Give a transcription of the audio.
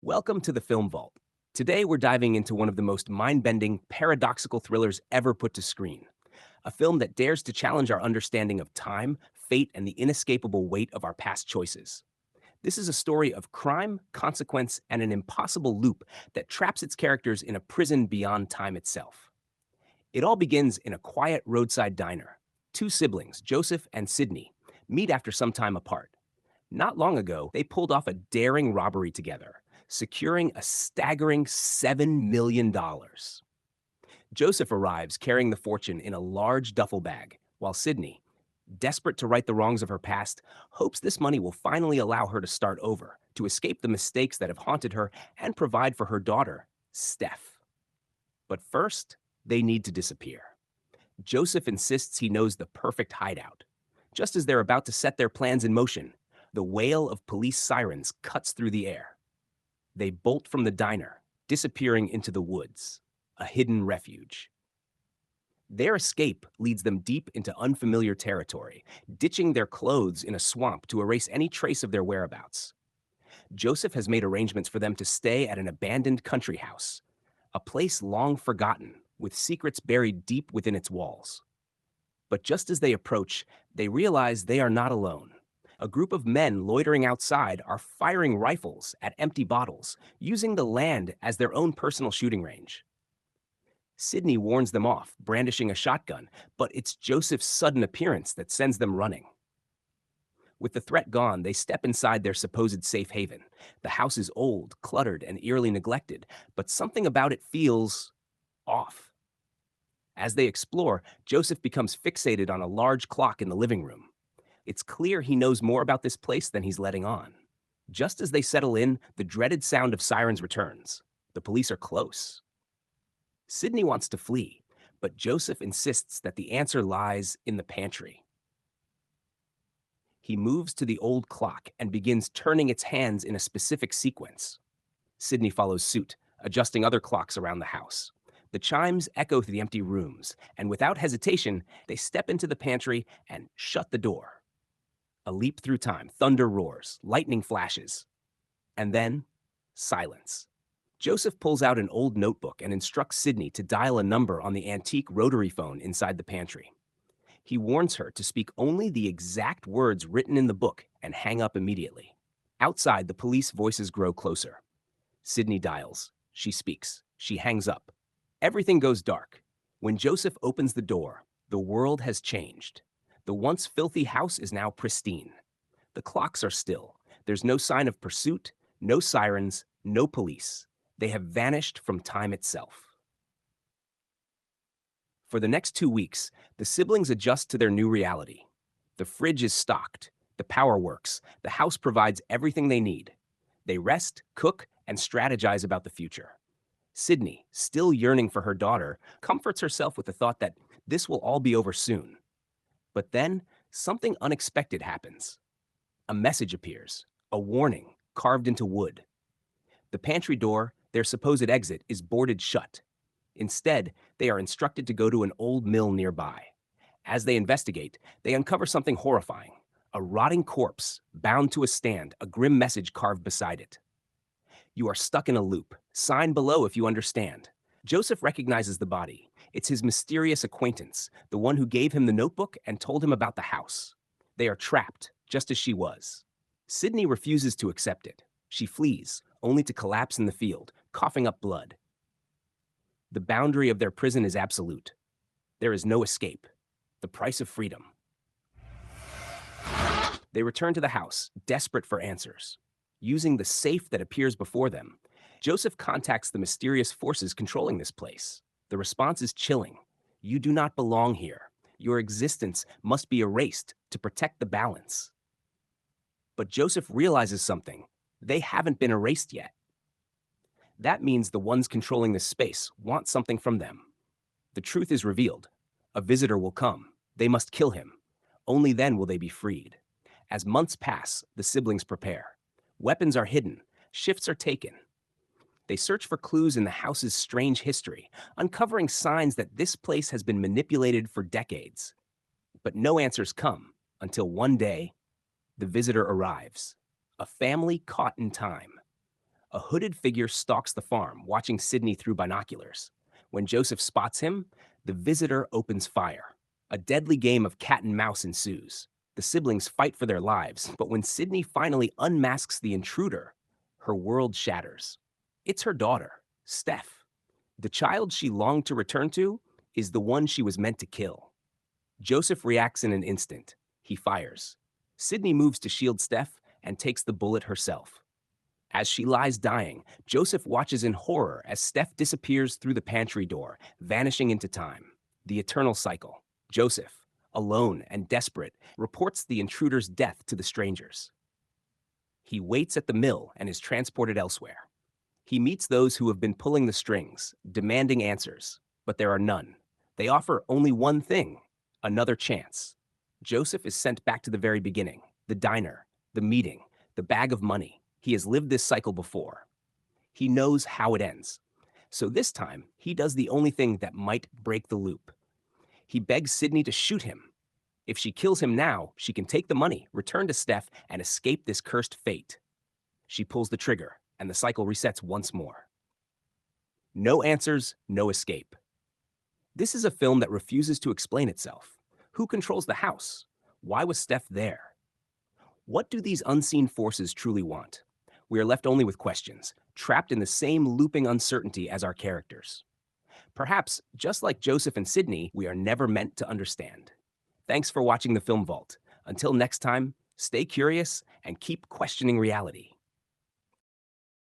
Welcome to the Film Vault. Today we're diving into one of the most mind-bending, paradoxical thrillers ever put to screen. A film that dares to challenge our understanding of time, fate, and the inescapable weight of our past choices. This is a story of crime, consequence, and an impossible loop that traps its characters in a prison beyond time itself. It all begins in a quiet roadside diner. Two siblings, Joseph and Sydney, meet after some time apart. Not long ago, they pulled off a daring robbery together, securing a staggering $7 million. Joseph arrives carrying the fortune in a large duffel bag, while Sydney, desperate to right the wrongs of her past, hopes this money will finally allow her to start over, to escape the mistakes that have haunted her and provide for her daughter, Steph. But first, they need to disappear. Joseph insists he knows the perfect hideout. Just as they're about to set their plans in motion, the wail of police sirens cuts through the air. They bolt from the diner, disappearing into the woods, a hidden refuge. Their escape leads them deep into unfamiliar territory, ditching their clothes in a swamp to erase any trace of their whereabouts. Joseph has made arrangements for them to stay at an abandoned country house, a place long forgotten, with secrets buried deep within its walls. But just as they approach, they realize they are not alone. A group of men loitering outside are firing rifles at empty bottles, using the land as their own personal shooting range. Sydney warns them off, brandishing a shotgun, but it's Joseph's sudden appearance that sends them running. With the threat gone, they step inside their supposed safe haven. The house is old, cluttered, and eerily neglected, but something about it feels off. As they explore, Joseph becomes fixated on a large clock in the living room. It's clear he knows more about this place than he's letting on. Just as they settle in, the dreaded sound of sirens returns. The police are close. Sydney wants to flee, but Joseph insists that the answer lies in the pantry. He moves to the old clock and begins turning its hands in a specific sequence. Sydney follows suit, adjusting other clocks around the house. The chimes echo through the empty rooms, and without hesitation, they step into the pantry and shut the door. A leap through time, thunder roars, lightning flashes, and then silence. Joseph pulls out an old notebook and instructs Sydney to dial a number on the antique rotary phone inside the pantry. He warns her to speak only the exact words written in the book and hang up immediately. Outside, the police voices grow closer. Sydney dials. She speaks. She hangs up. Everything goes dark. When Joseph opens the door, the world has changed. The once filthy house is now pristine. The clocks are still. There's no sign of pursuit, no sirens, no police. They have vanished from time itself. For the next 2 weeks, the siblings adjust to their new reality. The fridge is stocked. The power works. The house provides everything they need. They rest, cook, and strategize about the future. Sydney, still yearning for her daughter, comforts herself with the thought that this will all be over soon. But then, something unexpected happens. A message appears, a warning carved into wood. The pantry door, their supposed exit, is boarded shut. Instead, they are instructed to go to an old mill nearby. As they investigate, they uncover something horrifying. A rotting corpse, bound to a stand, a grim message carved beside it. You are stuck in a loop. Sign below if you understand. Joseph recognizes the body. It's his mysterious acquaintance, the one who gave him the notebook and told him about the house. They are trapped, just as she was. Sydney refuses to accept it. She flees, only to collapse in the field, coughing up blood. The boundary of their prison is absolute. There is no escape. The price of freedom. They return to the house, desperate for answers. Using the safe that appears before them, Joseph contacts the mysterious forces controlling this place. The response is chilling. You do not belong here. Your existence must be erased to protect the balance. But Joseph realizes something. They haven't been erased yet. That means the ones controlling this space want something from them. The truth is revealed. A visitor will come. They must kill him. Only then will they be freed. As months pass, the siblings prepare. Weapons are hidden. Shifts are taken. They search for clues in the house's strange history, uncovering signs that this place has been manipulated for decades. But no answers come until one day, the visitor arrives. A family caught in time. A hooded figure stalks the farm, watching Sidney through binoculars. When Joseph spots him, the visitor opens fire. A deadly game of cat and mouse ensues. The siblings fight for their lives, but when Sidney finally unmasks the intruder, her world shatters. It's her daughter, Steph. The child she longed to return to is the one she was meant to kill. Joseph reacts in an instant. He fires. Sidney moves to shield Steph and takes the bullet herself. As she lies dying, Joseph watches in horror as Steph disappears through the pantry door, vanishing into time. The eternal cycle. Joseph, alone and desperate, reports the intruder's death to the strangers. He waits at the mill and is transported elsewhere. He meets those who have been pulling the strings, demanding answers, but there are none. They offer only one thing: another chance. Joseph is sent back to the very beginning: the diner, the meeting, the bag of money. He has lived this cycle before. He knows how it ends. So this time, he does the only thing that might break the loop. He begs Sidney to shoot him. If she kills him now, she can take the money, return to Steph, and escape this cursed fate. She pulls the trigger, and the cycle resets once more. No answers, no escape. This is a film that refuses to explain itself. Who controls the house? Why was Steph there? What do these unseen forces truly want? We are left only with questions, trapped in the same looping uncertainty as our characters. Perhaps, just like Joseph and Sidney, we are never meant to understand. Thanks for watching the Film Vault. Until next time, stay curious and keep questioning reality.